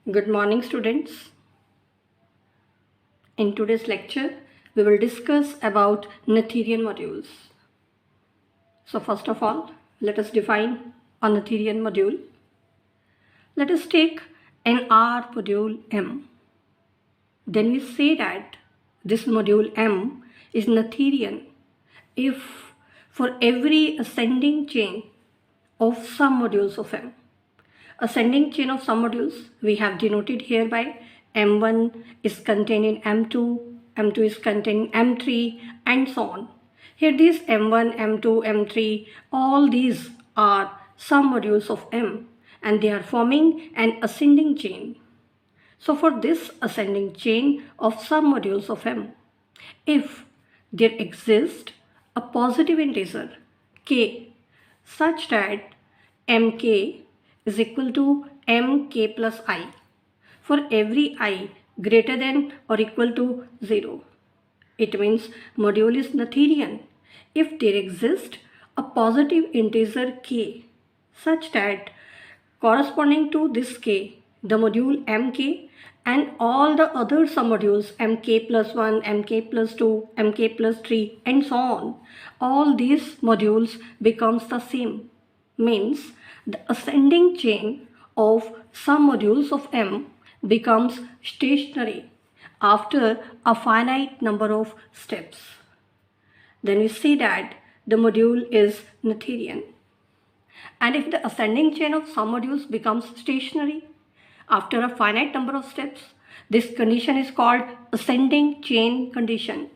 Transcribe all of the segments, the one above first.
Good morning, students. In today's lecture, we will discuss about Noetherian modules. So first of all, let us define a Noetherian module. Let us take an R module M. Then we say that this module M is Noetherian if for every ascending chain of some modules of M. Ascending chain of some modules we have denoted here by M1 is contained in M2, M2 is contained in M3 and so on. Here these M1, M2, M3, all these are some modules of M and they are forming an ascending chain. So for this ascending chain of some modules of M, if there exists a positive integer k such that mk is equal to mk plus I for every I greater than or equal to 0. It means module is Noetherian if there exists a positive integer k such that corresponding to this k, the module mk and all the other submodules mk plus 1, mk plus 2, mk plus 3 and so on, all these modules becomes the same. Means the ascending chain of some modules of M becomes stationary after a finite number of steps. Then we see that the module is Noetherian. And if the ascending chain of some modules becomes stationary after a finite number of steps, this condition is called ascending chain condition.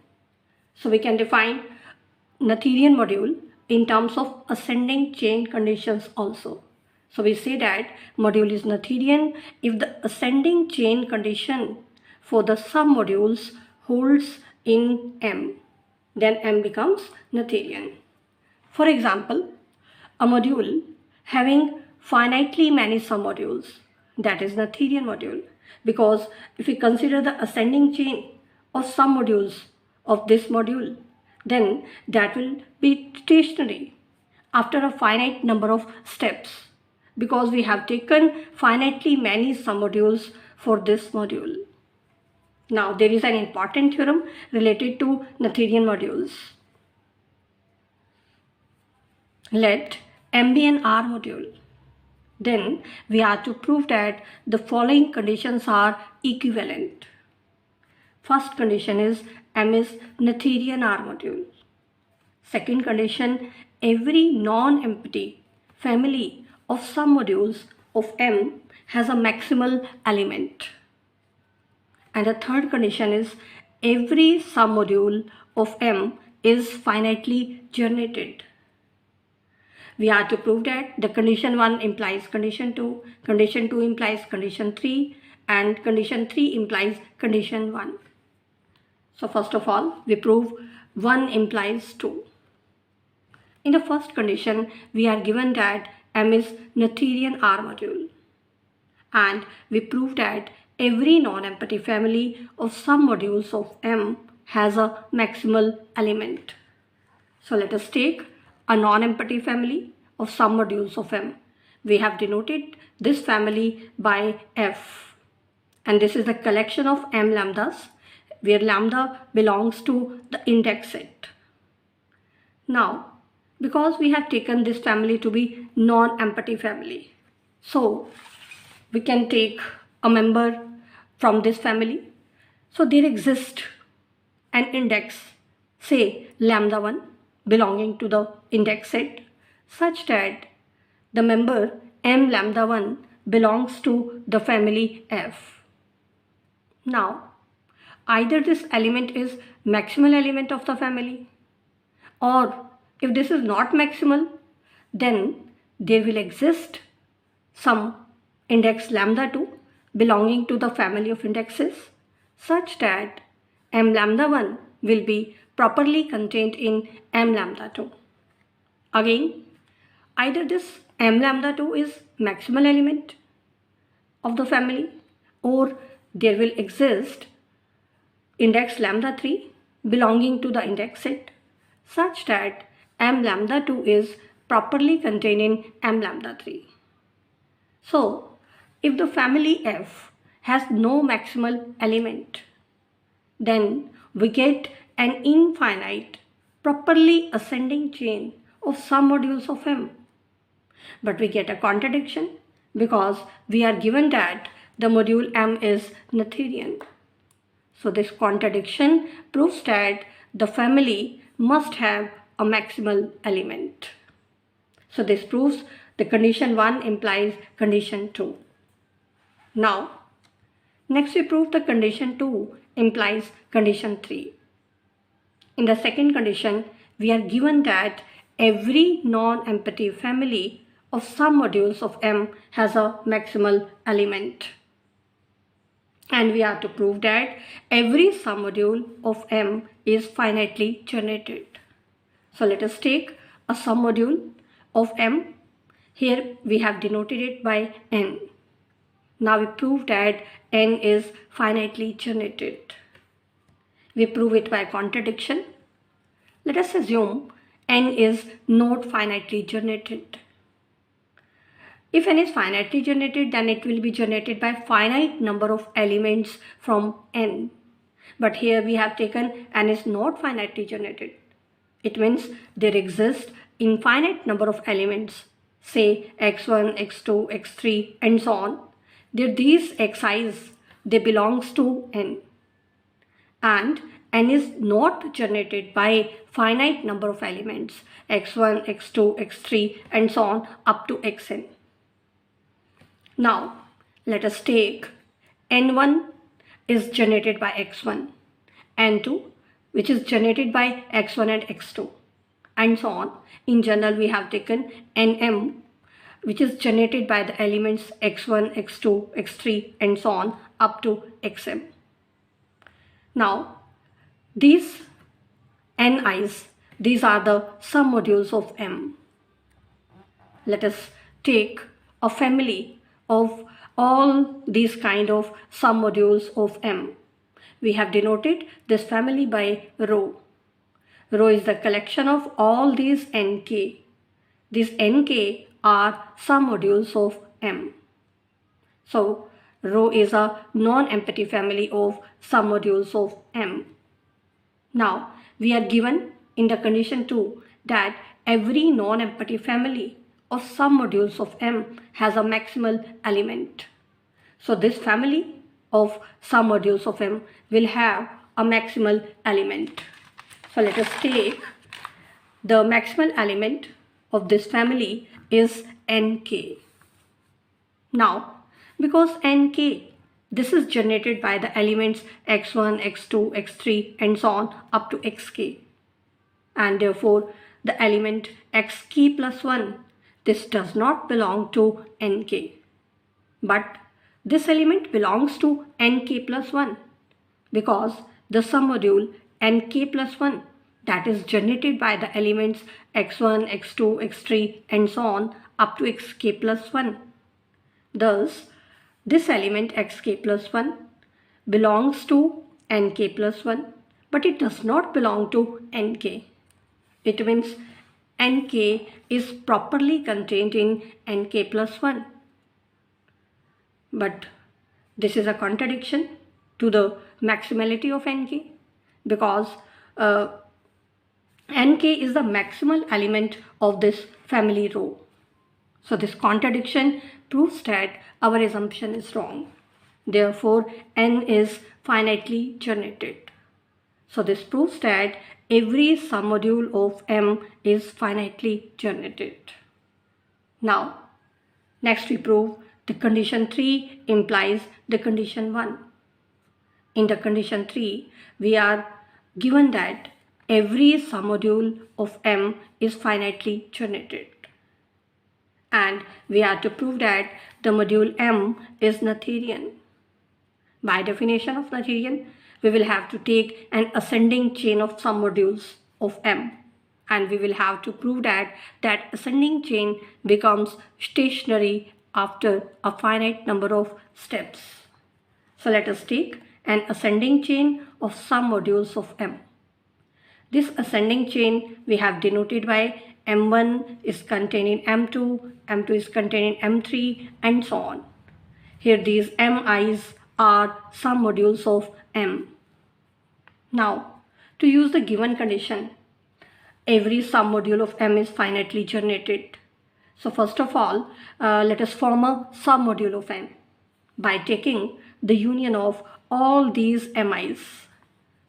So we can define Noetherian module in terms of ascending chain conditions also. So we say that module is Noetherian if the ascending chain condition for the submodules holds in M. Then M becomes Noetherian. For example, a module having finitely many submodules, that is Noetherian module, because if we consider the ascending chain of submodules of this module, then that will be stationary after a finite number of steps, because we have taken finitely many submodules for this module. Now there is an important theorem related to Noetherian modules. Let M be an R module. Then we are to prove that the following conditions are equivalent. First condition is M is Noetherian R module. Second condition, every non-empty family of submodules of M has a maximal element. And the third condition is every submodule of M is finitely generated. We are to prove that the condition 1 implies condition 2 implies condition 3, and condition 3 implies condition 1. So first of all, we prove 1 implies 2. In the first condition, we are given that M is Noetherian R module. And we prove that every non-empty family of submodules of M has a maximal element. So let us take a non-empty family of submodules of M. We have denoted this family by F. And this is the collection of M lambdas where lambda belongs to the index set. Now, because we have taken this family to be non-empty family, so we can take a member from this family. So there exists an index, say lambda 1, belonging to the index set, such that the member M lambda 1 belongs to the family F. Now, either this element is maximal element of the family, or if this is not maximal, then there will exist some index lambda 2 belonging to the family of indexes, such that M lambda 1 will be properly contained in M lambda 2. Again, either this M lambda 2 is maximal element of the family, or there will exist index lambda 3 belonging to the index set, such that M lambda 2 is properly contained in M lambda 3. So, if the family F has no maximal element, then we get an infinite, properly ascending chain of submodules of M. But we get a contradiction because we are given that the module M is Noetherian. So this contradiction proves that the family must have a maximal element. So this proves the condition 1 implies condition 2. Now, next we prove the condition 2 implies condition 3. In the second condition, we are given that every non-empty family of submodules of M has a maximal element. And we have to prove that every submodule of M is finitely generated. So let us take a submodule of M. Here we have denoted it by N. Now we prove that N is finitely generated. We prove it by contradiction. Let us assume N is not finitely generated. If N is finitely generated, then it will be generated by finite number of elements from N. But here we have taken N is not finitely generated. It means there exist infinite number of elements, say x1, x2, x3 and so on. These xi's, they belongs to N. And N is not generated by finite number of elements, x1, x2, x3 and so on up to xn. Now, let us take N1 is generated by x1, N2 which is generated by x1 and x2 and so on. In general, we have taken Nm which is generated by the elements x1, x2, x3 and so on up to xm. Now, these Ni's, these are the submodules of M. Let us take a family of all these kind of submodules of M. We have denoted this family by rho. Rho is the collection of all these Nk. These Nk are submodules of M. So, rho is a non-empty family of submodules of M. Now, we are given in the condition 2 that every non-empty family of submodules of M has a maximal element. So, this family of submodules of M will have a maximal element. So, let us take the maximal element of this family is Nk. Now, because Nk, this is generated by the elements x1, x2, x3 and so on up to xk. And therefore, the element xk plus 1, this does not belong to Nk. But this element belongs to Nk plus 1 because the submodule Nk plus 1 that is generated by the elements x1, x2, x3 and so on up to xk plus 1. Thus, this element xk plus 1 belongs to Nk plus 1 but it does not belong to Nk. It means Nk is properly contained in Nk plus 1. But this is a contradiction to the maximality of Nk because Nk is the maximal element of this family rho. So this contradiction proves that our assumption is wrong. Therefore, N is finitely generated. So this proves that every submodule of M is finitely generated. Now, next we prove the condition 3 implies the condition 1. In the condition 3, we are given that every submodule of M is finitely generated. And we have to prove that the module M is Noetherian. By definition of Noetherian, we will have to take an ascending chain of submodules of M. And we will have to prove that that ascending chain becomes stationary after a finite number of steps. So let us take an ascending chain of submodules of M. This ascending chain we have denoted by M1 is contained in M2, M2 is contained in M3 and so on. Here these Mi's are some modules of M. Now, to use the given condition, every submodule of M is finitely generated. So first of all, let us form a submodule of M by taking the union of all these MIs.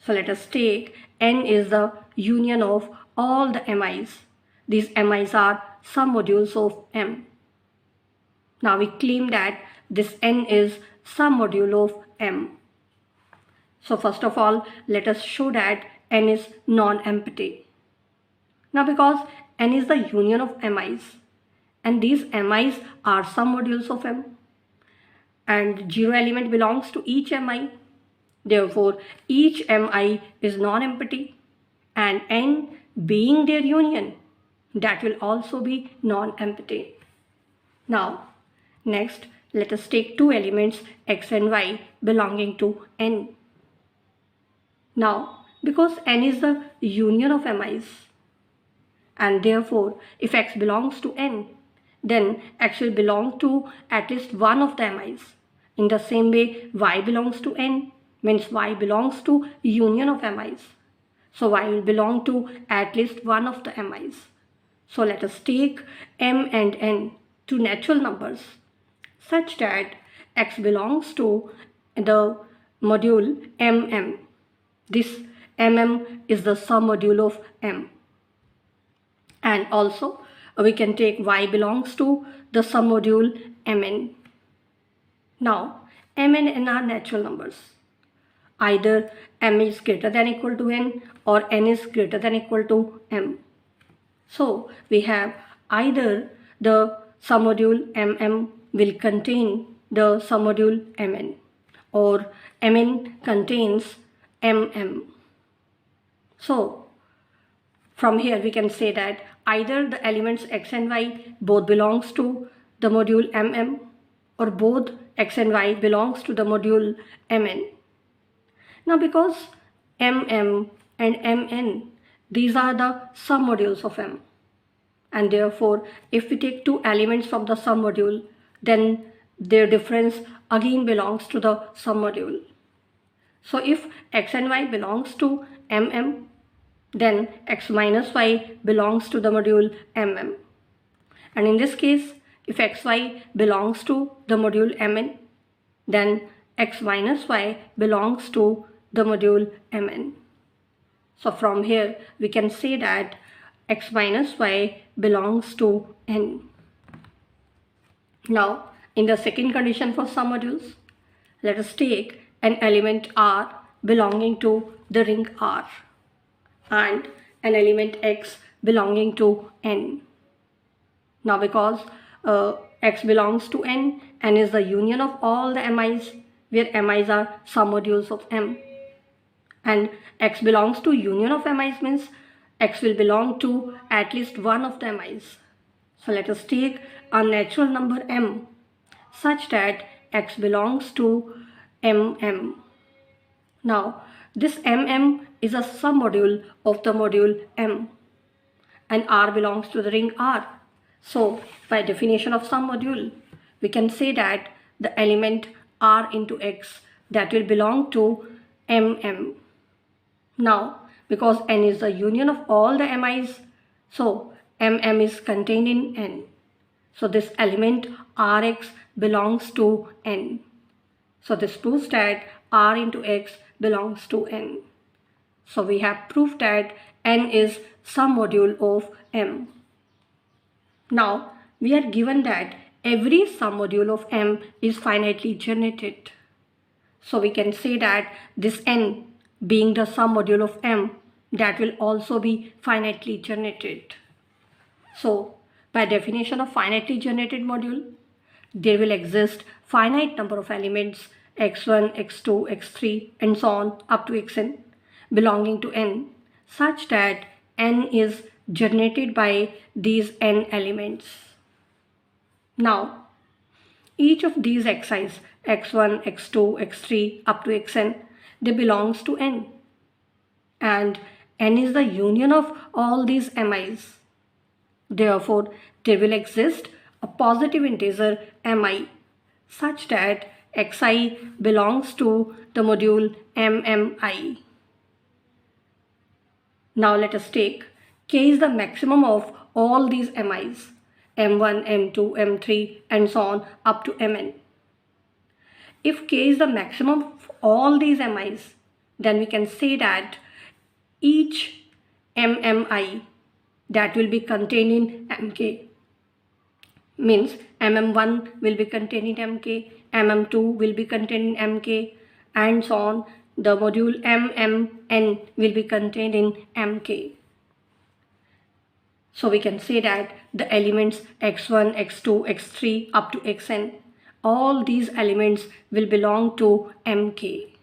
So let us take N is the union of all the MIs. These MIs are submodules of M. Now we claim that this N is submodule of M. So first of all, let us show that N is non-empty. Now because N is the union of MIs and these MIs are submodules of M and 0 element belongs to each MI. Therefore, each MI is non-empty and N being their union, that will also be non-empty. Now, next, let us take two elements X and Y belonging to N. Now, because N is the union of MIs and therefore if X belongs to N, then X will belong to at least one of the MIs. In the same way, Y belongs to N means Y belongs to union of MIs. So Y will belong to at least one of the MIs. So let us take M and N to natural numbers such that X belongs to the module MM. This MM is the submodule of M. And also we can take Y belongs to the submodule Mn. Now M and N are natural numbers. Either M is greater than or equal to N or N is greater than or equal to M. So we have either the submodule MM will contain the submodule Mn or Mn contains MM. So from here we can say that either the elements X and Y both belongs to the module MM or both X and Y belongs to the module Mn. Now because MM and Mn, these are the submodules of M, and therefore if we take two elements from the submodule, then their difference again belongs to the submodule. So if X and Y belongs to MM, then X minus Y belongs to the module MM. And in this case, if XY belongs to the module Mn, then X minus Y belongs to the module Mn. So from here we can say that X minus Y belongs to N. Now in the second condition for submodules, let us take an element R belonging to the ring R and an element X belonging to N. Now because X belongs to N, N is the union of all the MIs where MIs are submodules of M, and X belongs to union of MIs means X will belong to at least one of the MIs. So let us take a natural number M such that X belongs to MM. Now this MM is a submodule of the module M and R belongs to the ring R. So by definition of submodule, we can say that the element R into X that will belong to MM. Now because N is the union of all the MIs, so MM is contained in N. So this element Rx belongs to N. So this proves that R into X belongs to N. So we have proved that N is submodule of M. Now we are given that every submodule of M is finitely generated. So we can say that this N being the submodule of M, that will also be finitely generated. So by definition of finitely generated module, there will exist finite number of elements x1, x2, x3 and so on up to xn belonging to N such that N is generated by these N elements. Now each of these xi's x1, x2, x3 up to xn, they belongs to N and N is the union of all these MIs. Therefore there will exist a positive integer Mi such that Xi belongs to the module MMI. Now let us take K is the maximum of all these MIs, M1, M2, M3 and so on up to Mn. If K is the maximum of all these MIs, then we can say that each MMI that will be contained in Mk, means MM1 will be contained in Mk, MM2 will be contained in Mk and so on. The module MMN will be contained in Mk. So we can say that the elements x1, x2, x3 up to xn, all these elements will belong to Mk.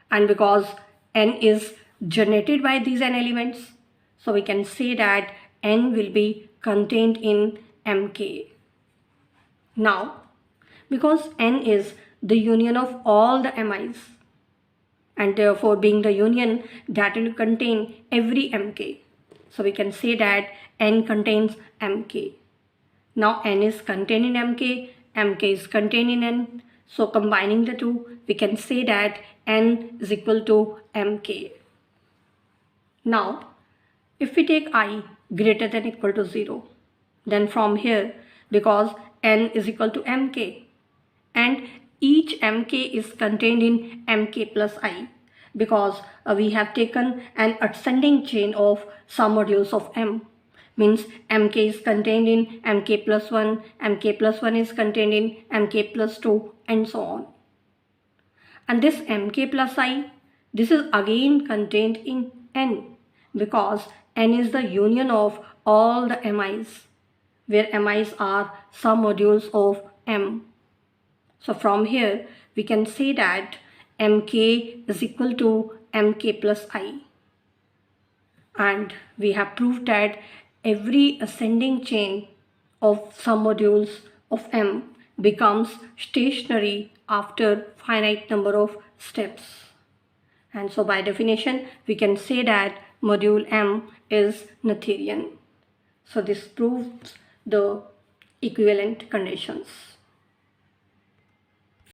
And because n is generated by these n elements, so we can say that n will be contained in Mk. Now, because n is the union of all the MIs, and therefore being the union that will contain every Mk, so we can say that n contains Mk. Now n is contained in Mk, Mk is contained in n, so combining the two, we can say that n is equal to Mk. Now, if we take I greater than equal to 0, then from here, because n is equal to Mk, and each Mk is contained in Mk plus I, because we have taken an ascending chain of some modules of M, means Mk is contained in Mk plus 1, Mk plus 1 is contained in Mk plus 2 and so on. And this Mk plus I, this is again contained in N, because N is the union of all the MIs, where MIs are some modules of M. So from here we can say that Mk is equal to Mk plus I, and we have proved that every ascending chain of some modules of M becomes stationary after finite number of steps. And so by definition we can say that module M is Noetherian. So this proves the equivalent conditions.